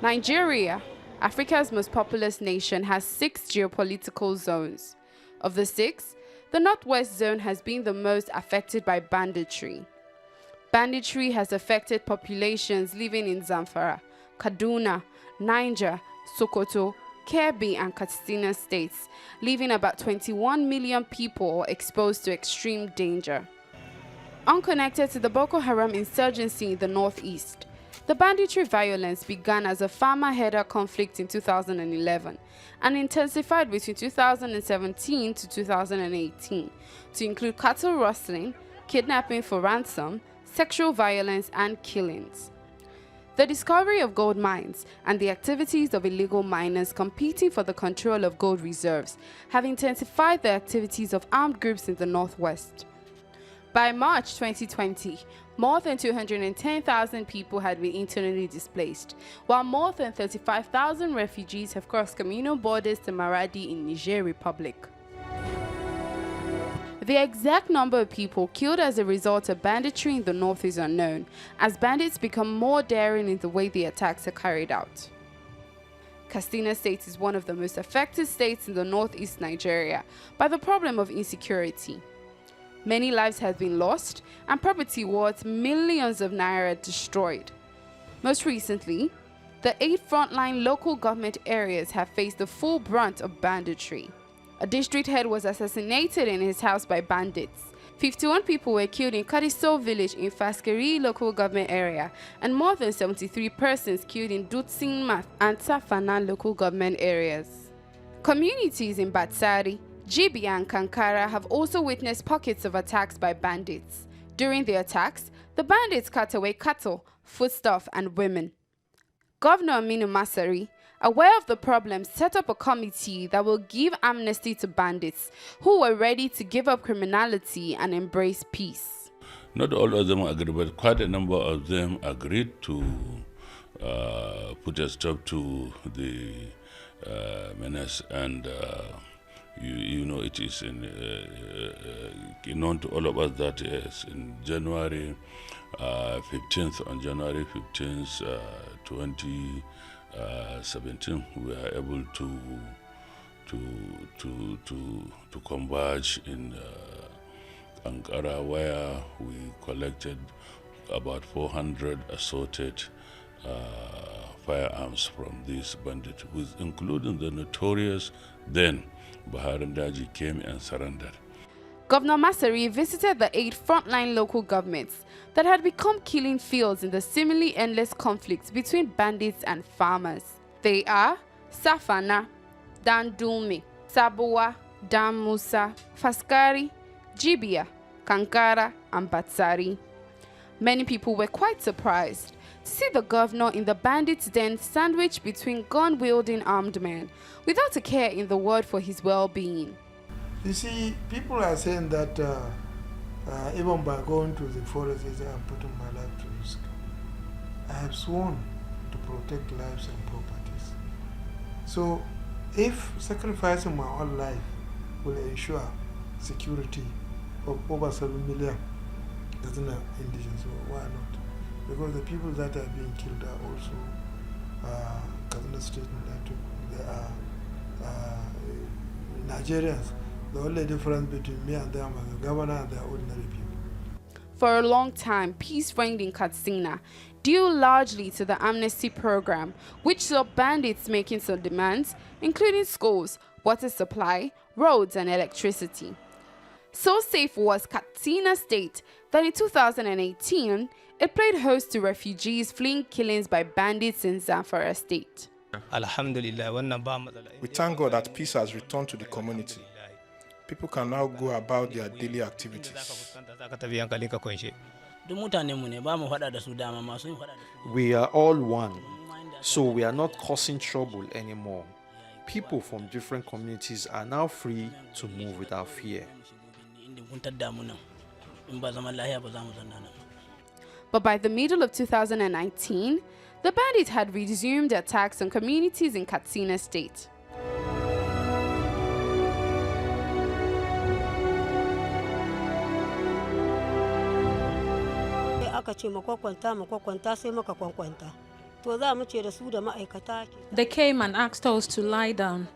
Nigeria, Africa's most populous nation, has 6 geopolitical zones. Of the 6, the Northwest Zone has been the most affected by banditry. Banditry has affected populations living in Zamfara, Kaduna, Niger, Sokoto, Kebbi and Katsina states, leaving about 21 million people exposed to extreme danger. Unconnected to the Boko Haram insurgency in the northeast, the banditry violence began as a farmer-herder conflict in 2011 and intensified between 2017 to 2018 to include cattle rustling, kidnapping for ransom, sexual violence, and killings. The discovery of gold mines and the activities of illegal miners competing for the control of gold reserves have intensified the activities of armed groups in the northwest. By March 2020, more than 210,000 people had been internally displaced, while more than 35,000 refugees have crossed communal borders to Maradi in Niger Republic. The exact number of people killed as a result of banditry in the north is unknown, as bandits become more daring in the way the attacks are carried out. Katsina State is one of the most affected states in the northeast Nigeria by the problem of insecurity. Many lives have been lost and property worth millions of naira destroyed. Most recently, the 8 frontline local government areas have faced the full brunt of banditry. A district head was assassinated in his house by bandits. 51 people were killed in Kadiso village in Faskeri local government area, and more than 73 persons killed in Dutsinma and Tafana local government areas. Communities in Batsari, Jibi and Kankara have also witnessed pockets of attacks by bandits. During the attacks, the bandits cut away cattle, foodstuff, and women. Governor Aminu Masari, aware of the problem, set up a committee that will give amnesty to bandits who were ready to give up criminality and embrace peace. Not all of them agreed, but quite a number of them agreed to put a stop to the menace, and you know, it is known to all of us that in January 15th, on January 15th, 2017, we are able to converge in Ankara, where we collected about 400 assorted firearms from these bandits, including the notorious then Baharan Daji came and surrendered. Governor Masari visited the 8 frontline local governments that had become killing fields in the seemingly endless conflicts between bandits and farmers. They are Safana, Dandulme, Sabuwa, Damusa, Faskari, Jibia, Kankara, and Batsari. Many people were quite surprised to see the governor in the bandits' den sandwiched between gun-wielding armed men without a care in the world for his well-being. You see, people are saying that even by going to the forest, I'm putting my life to risk. I have sworn to protect lives and properties. So if sacrificing my own life will ensure security of over 7 million Katsina indigenous, so why not? Because the people that are being killed are also Katsina State, they are Nigerians. The only difference between me and them is the governor and the ordinary people. For a long time, peace reigned in Katsina, due largely to the amnesty program, which saw bandits making some demands, including schools, water supply, roads, and electricity. So safe was Katsina State that in 2018, it played host to refugees fleeing killings by bandits in Zamfara State. We thank God that peace has returned to the community. People can now go about their daily activities. We are all one, so we are not causing trouble anymore. People from different communities are now free to move without fear. But by the middle of 2019, the bandits had resumed attacks on communities in Katsina State. They came and asked us to lie down.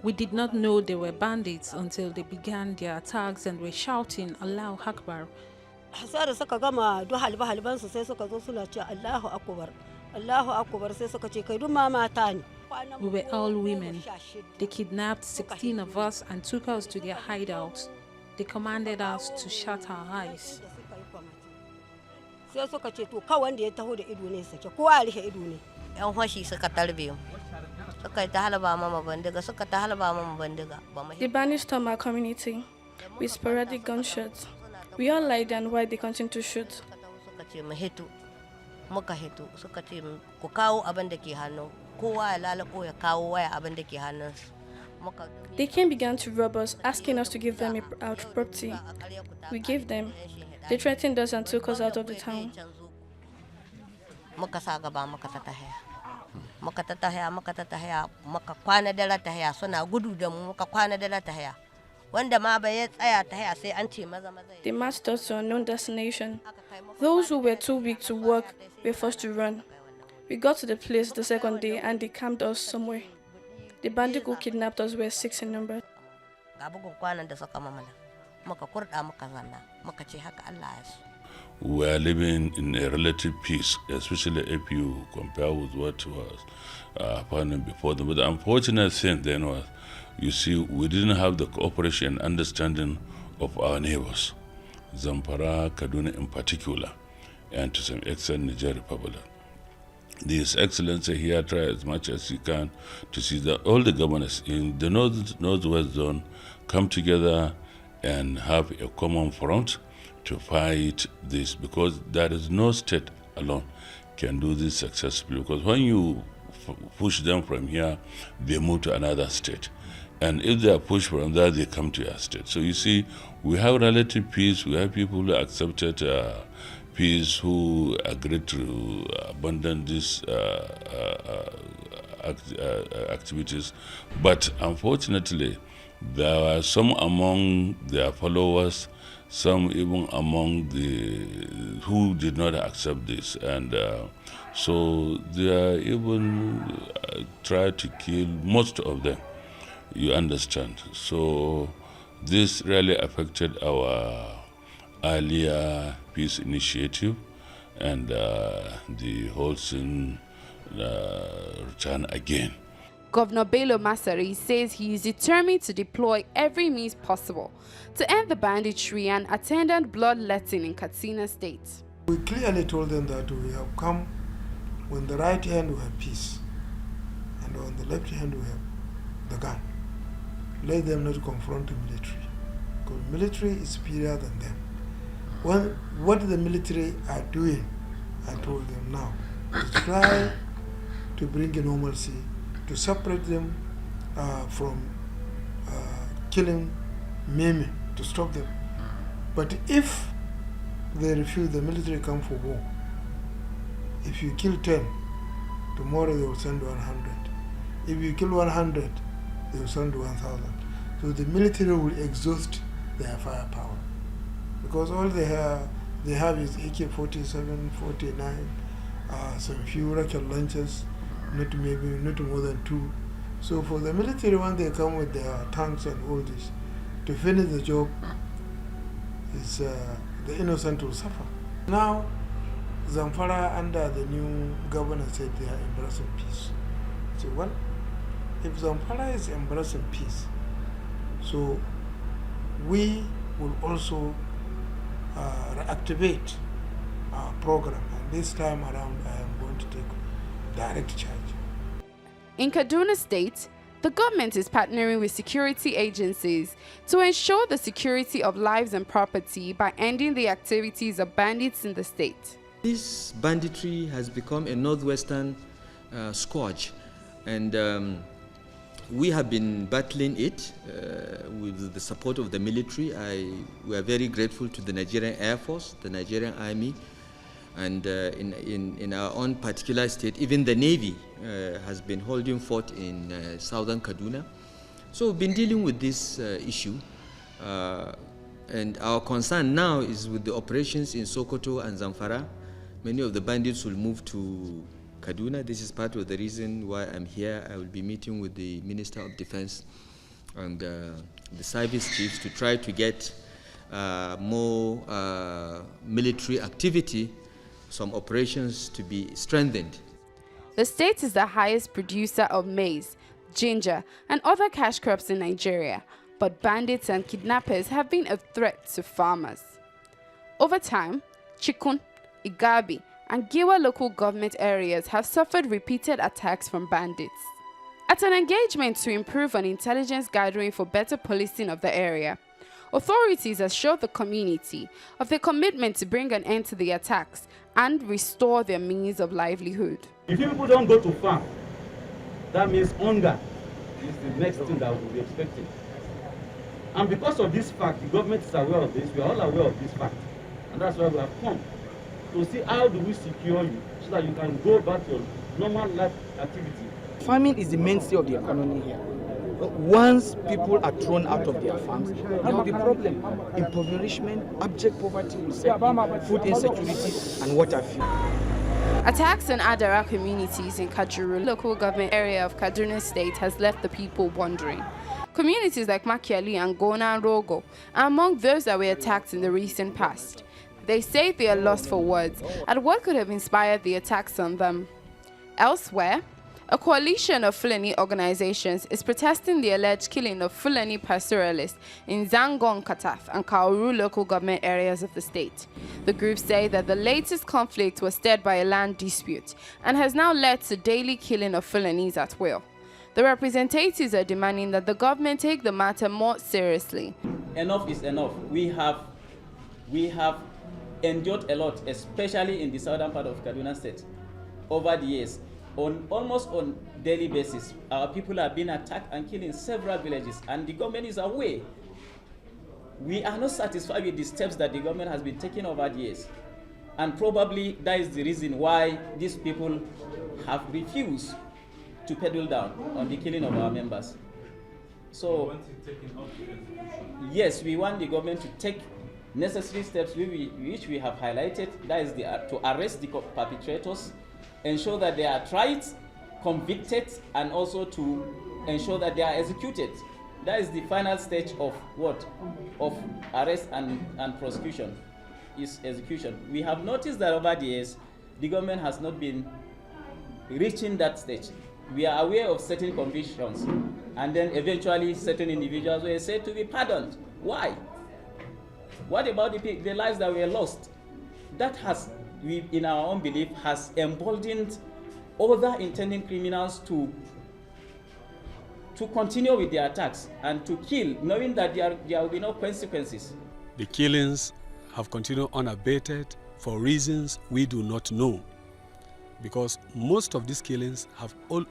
We did not know they were bandits until they began their attacks and were shouting Allahu Akbar. We were all women. They kidnapped 16 of us and took us to their hideouts. They commanded us to shut our eyes. The bandits stormed our community with sporadic gunshots. We all lied down while they continued to shoot. They came began to rob us, asking us to give them our property. We gave them. They threatened us and took us out of the town. They marched us to an unknown destination. Those who were too weak to walk were forced to run. We got to the place the second day and they camped us somewhere. The bandits who kidnapped us were 6 in number. We are living in a relative peace, especially if you compare with what was happening before them. But the unfortunate thing then was, you see, we didn't have the cooperation and understanding of our neighbors, Zamfara, Kaduna in particular, and to some extent Niger Republic. His Excellency here try as much as he can to see that all the governors in the Northwest Zone come together and have a common front to fight this, because there is no state alone can do this successfully, because when you push them from here, they move to another state. And if they are pushed from there, they come to your state. So you see, we have relative peace. We have people who accepted peace, who agreed to abandon these activities. But unfortunately, there are some among their followers, some even among the who did not accept this, and so they are even try to kill most of them. You understand? So this really affected our earlier peace initiative, and the whole thing returned again. Governor Bello Masari says he is determined to deploy every means possible to end the banditry and attendant bloodletting in Katsina State. We clearly told them that we have come, on the right hand we have peace, and on the left hand we have the gun. Let them not confront the military, because the military is superior than them. What the military are doing, I told them now, is try to bring a normalcy, to separate them from killing, maiming, to stop them. But if they refuse, the military come for war. If you kill 10, tomorrow they will send 100. If you kill 100, they will send 1,000. So the military will exhaust their firepower, because all they have is AK-47, 49, some few rocket launchers, not more than 2. So for the military, when they come with their tanks and all this, to finish the job, is the innocent will suffer. Now, Zamfara under the new governor said they are embracing peace. So well, if Zamfara is embracing peace, so we will also reactivate our program, and this time around I am going to take direct charge. In Kaduna State, the government is partnering with security agencies to ensure the security of lives and property by ending the activities of bandits in the state. This banditry has become a northwestern scourge, and we have been battling it with the support of the military. We are very grateful to the Nigerian Air Force, the Nigerian Army, and in our own particular state, even the Navy has been holding fort in southern Kaduna. So we've been dealing with this issue And our concern now is with the operations in Sokoto and Zamfara. Many of the bandits will move to Kaduna. This is part of the reason why I'm here. I will be meeting with the Minister of Defense and the service chiefs to try to get more military activity, some operations to be strengthened. The state is the highest producer of maize, ginger, and other cash crops in Nigeria, but bandits and kidnappers have been a threat to farmers. Over time, Chikun, Igabi, and Giwa local government areas have suffered repeated attacks from bandits. At an engagement to improve on intelligence gathering for better policing of the area, authorities assured the community of their commitment to bring an end to the attacks and restore their means of livelihood. If people don't go to farm, that means hunger is the next thing that we'll be expecting. And because of this fact, the government is aware of this, we are all aware of this fact. And that's why we have come to see how do we secure you so that you can go back to your normal life activity. Farming is the mainstay of the economy here. Once people are thrown out of their farms, there will be problem. Impoverishment, abject poverty will set in, food insecurity, and water fuel. Attacks on Adara communities in Kajuru, local government area of Kaduna State, has left the people wondering. Communities like Makiali and Gona and Rogo are among those that were attacked in the recent past. They say they are lost for words at what could have inspired the attacks on them. Elsewhere, a coalition of Fulani organizations is protesting the alleged killing of Fulani pastoralists in Zangon, Kataf, and Kauru local government areas of the state. The groups say that the latest conflict was stirred by a land dispute and has now led to daily killing of Fulanis at will. The representatives are demanding that the government take the matter more seriously. Enough is enough. We have endured a lot, especially in the southern part of Kaduna State, over the years. Almost on daily basis, our people are being attacked and killed in several villages, and the government is aware. We are not satisfied with the steps that the government has been taking over the years, and probably that is the reason why these people have refused to pedal down on the killing of our members. So, yes, we want the government to take necessary steps which we have highlighted. That is to arrest the perpetrators, ensure that they are tried, convicted, and also to ensure that they are executed. That is the final stage of what? Of arrest and prosecution, is execution. We have noticed that over the years, the government has not been reaching that stage. We are aware of certain convictions, and then eventually certain individuals were said to be pardoned. Why? What about the lives that were lost? That has, in our own belief, has emboldened other intending criminals to continue with their attacks and to kill, knowing that there will be no consequences. The killings have continued unabated for reasons we do not know, because most of these killings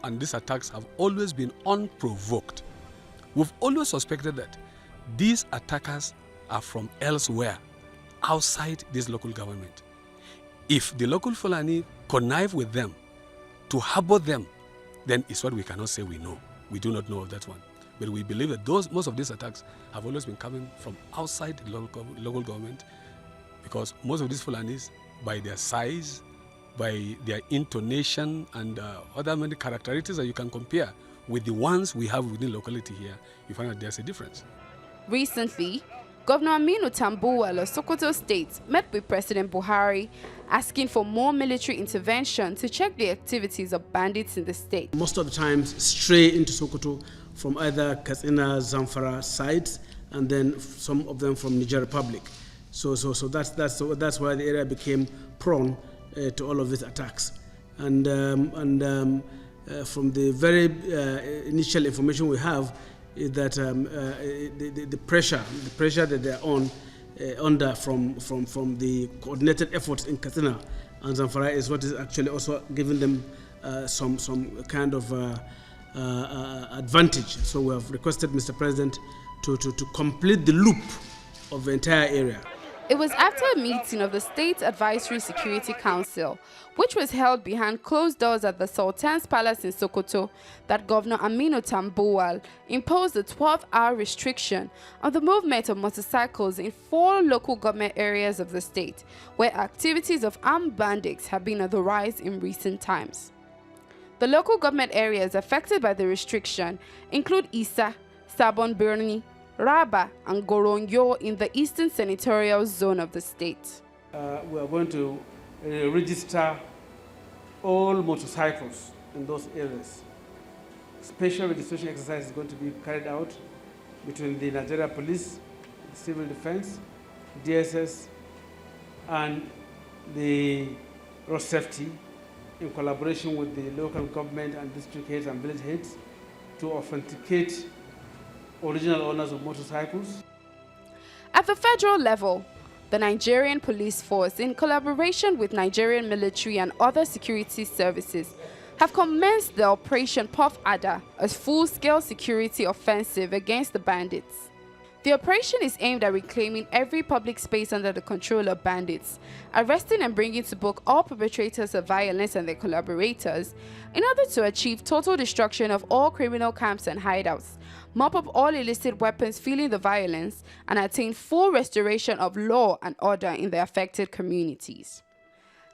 and these attacks have always been unprovoked. We've always suspected that these attackers are from elsewhere, outside this local government. If the local Fulani connive with them to harbor them, then it's what we cannot say we know. We do not know of that one. But we believe that most of these attacks have always been coming from outside the local government, because most of these Fulanis, by their size, by their intonation, and other many characteristics that you can compare with the ones we have within locality here, you find that there's a difference. Recently, Governor Aminu Tambuwal of Sokoto State met with President Buhari, asking for more military intervention to check the activities of bandits in the state. Most of the times stray into Sokoto from either Katsina, Zamfara sides, and then some of them from Niger Republic. So that's why the area became prone to all of these attacks. And from the very initial information we have, is that the pressure that they are under from the coordinated efforts in Katsina and Zamfara is what is actually also giving them some kind of advantage. So we have requested Mr. President to complete the loop of the entire area. It was after a meeting of the State Advisory Security Council, which was held behind closed doors at the Sultan's Palace in Sokoto, that Governor Aminu Tambuwal imposed a 12-hour restriction on the movement of motorcycles in 4 local government areas of the state, where activities of armed bandits have been on the rise in recent times. The local government areas affected by the restriction include Isa, Sabon Birni, Raba and Goronyo in the Eastern Senatorial Zone of the state. We are going to register all motorcycles in those areas. Special registration exercise is going to be carried out between the Nigeria Police, the Civil Defense, DSS, and the road safety in collaboration with the local government and district heads and village heads to authenticate original owners of motorcycles. At the federal level, the Nigerian Police Force, in collaboration with Nigerian military and other security services, have commenced the Operation Puff Adder, a full-scale security offensive against the bandits. The operation is aimed at reclaiming every public space under the control of bandits, arresting and bringing to book all perpetrators of violence and their collaborators, in order to achieve total destruction of all criminal camps and hideouts, mop up all illicit weapons fueling the violence, and attain full restoration of law and order in the affected communities.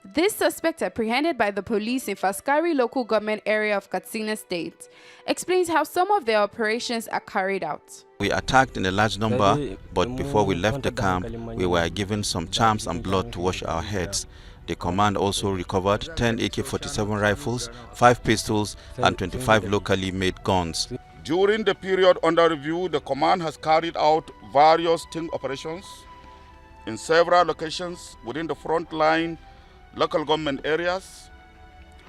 This suspect, apprehended by the police in Faskari local government area of Katsina State, explains how some of their operations are carried out. We attacked in a large number, but before we left the camp, we were given some charms and blood to wash our heads. The command also recovered 10 AK-47 rifles, 5 pistols, and 25 locally made guns. During the period under review, the command has carried out various sting operations in several locations within the front line local government areas,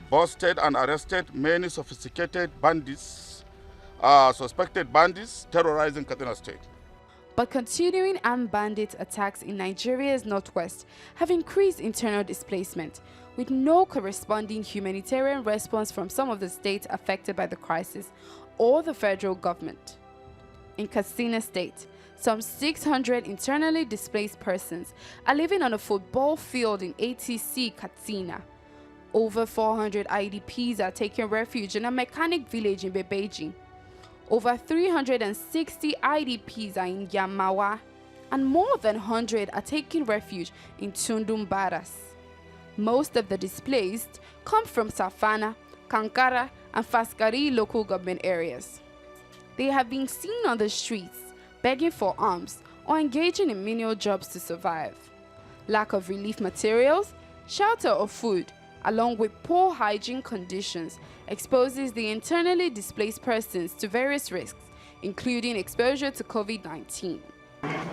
busted and arrested many sophisticated bandits, suspected bandits terrorizing Katsina State. But continuing armed bandit attacks in Nigeria's northwest have increased internal displacement, with no corresponding humanitarian response from some of the states affected by the crisis or the federal government. In Katsina State, some 600 internally displaced persons are living on a football field in ATC Katsina. Over 400 IDPs are taking refuge in a mechanic village in Bebeji. Over 360 IDPs are in Yamawa, and more than 100 are taking refuge in Tundumbaras. Most of the displaced come from Safana, Kankara, and Faskari local government areas. They have been seen on the streets, begging for alms or engaging in menial jobs to survive. Lack of relief materials, shelter or food, along with poor hygiene conditions, exposes the internally displaced persons to various risks, including exposure to COVID-19.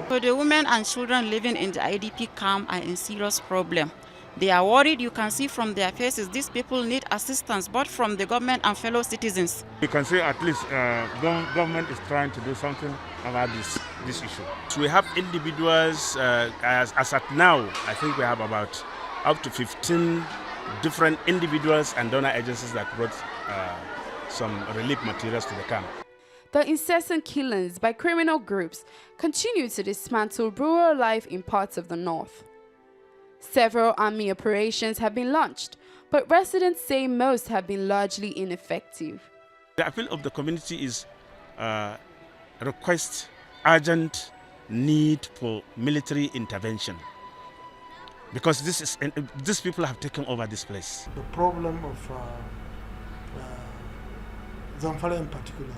So the women and children living in the IDP camp are in serious problem. They are worried. You can see from their faces these people need assistance, both from the government and fellow citizens. You can say at least government is trying to do something about this issue. So we have individuals, as at now, I think we have about up to 15 different individuals and donor agencies that brought some relief materials to the camp. The incessant killings by criminal groups continue to dismantle rural life in parts of the north. Several army operations have been launched, but residents say most have been largely ineffective. The appeal of the community is request urgent need for military intervention, because these people have taken over this place. The problem of Zamfara in particular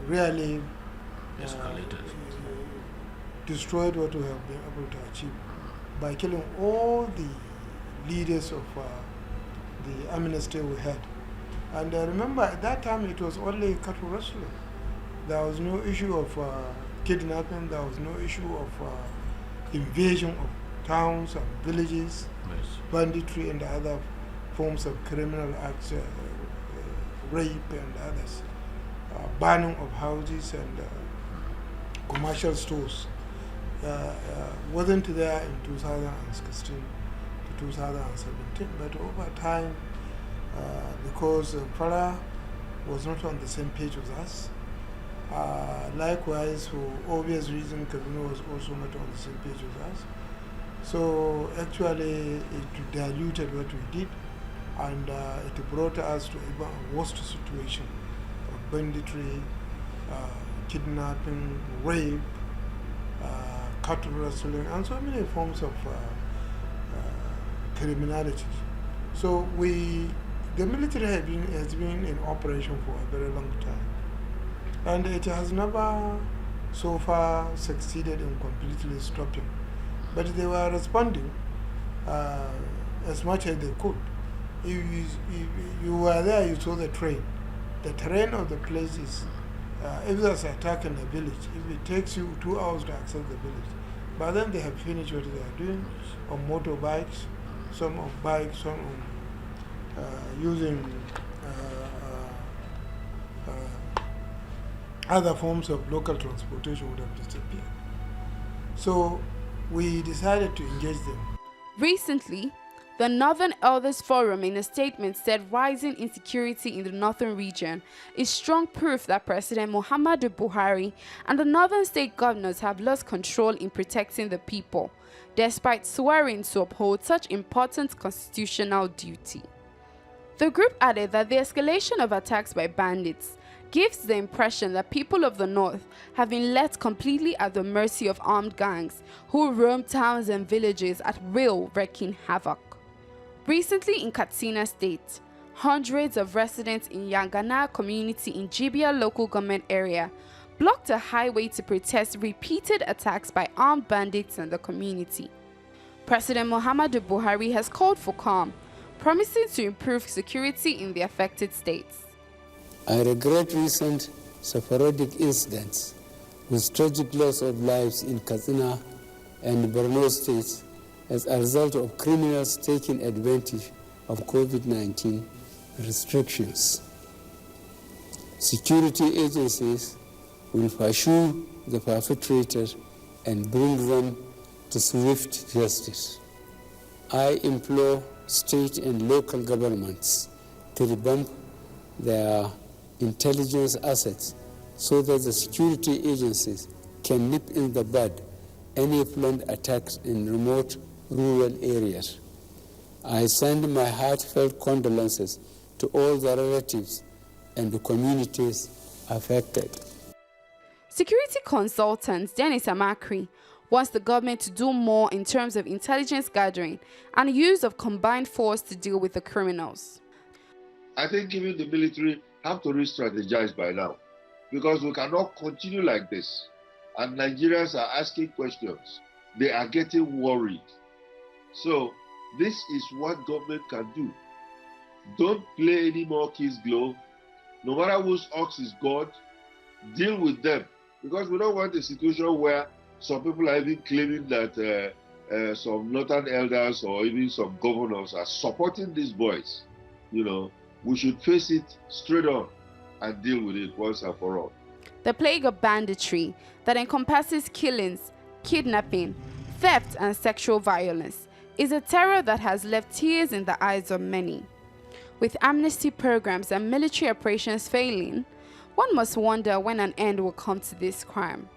really destroyed what we have been able to achieve by killing all the leaders of the amnesty we had. And I remember at that time it was only cattle rustling. There was no issue of kidnapping, there was no issue of invasion of towns and villages, banditry and other forms of criminal acts, rape and others, burning of houses and commercial stores. Wasn't there in 2016 to 2017, but over time, because Farah was not on the same page with us, Likewise, for obvious reasons, Kaduna was also not on the same page with us. So actually, it diluted what we did, and it brought us to even a worse situation of banditry, kidnapping, rape, cattle rustling, and so many forms of criminality. So the military has been in operation for a very long time, and it has never so far succeeded in completely stopping. But they were responding as much as they could. If you were there, you saw the train. The terrain of the place is, if there's an attack in a village, if it takes you 2 hours to access the village, but then they have finished what they are doing on motorbikes, some on bikes, some on using other forms of local transportation would have disappeared. So we decided to engage them. Recently, the Northern Elders Forum in a statement said rising insecurity in the northern region is strong proof that President Muhammadu Buhari and the northern state governors have lost control in protecting the people, despite swearing to uphold such important constitutional duty. The group added that the escalation of attacks by bandits gives the impression that people of the north have been left completely at the mercy of armed gangs who roam towns and villages at will, wreaking havoc. Recently in Katsina State, hundreds of residents in Yangana community in Jibia local government area blocked a highway to protest repeated attacks by armed bandits in the community. President Muhammadu Buhari has called for calm, promising to improve security in the affected states. I regret recent sporadic incidents with tragic loss of lives in Katsina and Borno states as a result of criminals taking advantage of COVID-19 restrictions. Security agencies will pursue the perpetrators and bring them to swift justice. I implore state and local governments to revamp their intelligence assets so that the security agencies can nip in the bud any planned attacks in remote rural areas. I send my heartfelt condolences to all the relatives and the communities affected. Security consultant Dennis Amakri wants the government to do more in terms of intelligence gathering and use of combined force to deal with the criminals. I think even the military have to re-strategize by now, because we cannot continue like this. And Nigerians are asking questions. They are getting worried. So this is what government can do. Don't play any more kids' glove. No matter whose ox is God, deal with them. Because we don't want a situation where some people are even claiming that some northern elders or even some governors are supporting these boys. We should face it straight on and deal with it once and for all. The plague of banditry that encompasses killings, kidnapping, theft, and sexual violence is a terror that has left tears in the eyes of many. With amnesty programs and military operations failing, one must wonder when an end will come to this crime.